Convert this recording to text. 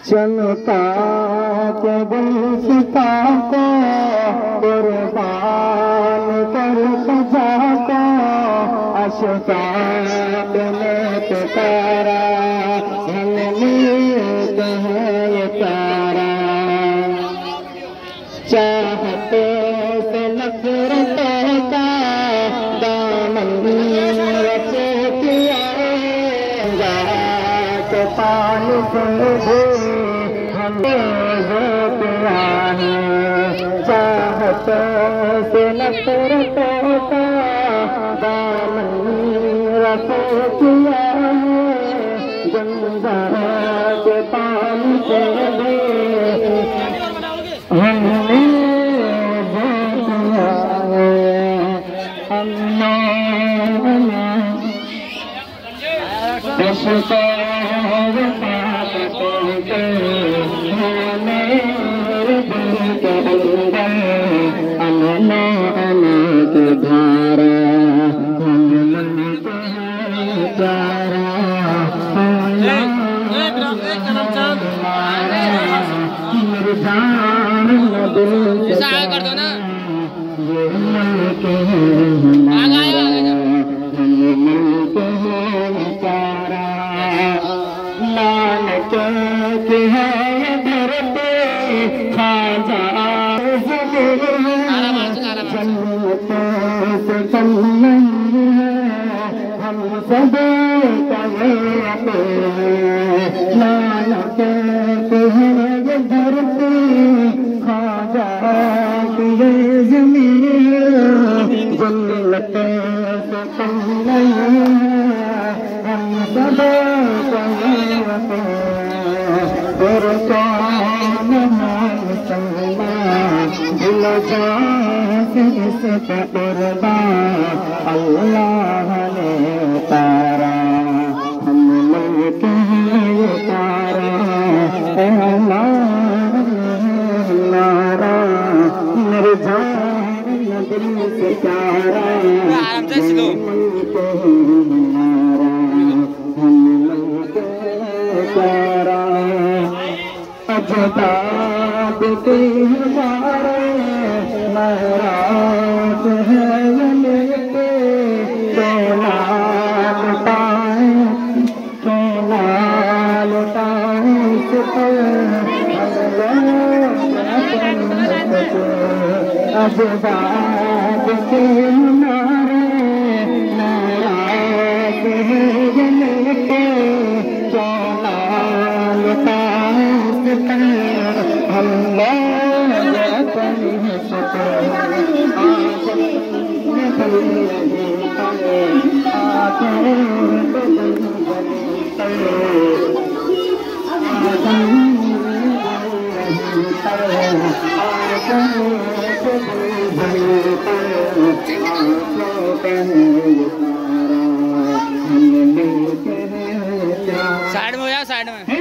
चमका के गुलसिता को कुर्बान कर सजा को अशफाक में पुकारा हमने कहे तारा चाहते से नफरतों का दामन रचे किया तो पानी से चाहते से नफरतों का दामन रखे किया गंगा के पानी से हमने कर दो ना हम सब नानक धरती खाजा ये जमीन जन्नत से हम सब दिल इसका अल्लाह ने उतारा हम लोग उतारा नारा मेरे जान दिल से प्यारा हम लोग उतारा अजदाद के हमारे महराज है मिलते सोना लुटाए अजदाद के हमारे महराज है मिलते सोना लुटाए साइड में हो जाओ, साइड में।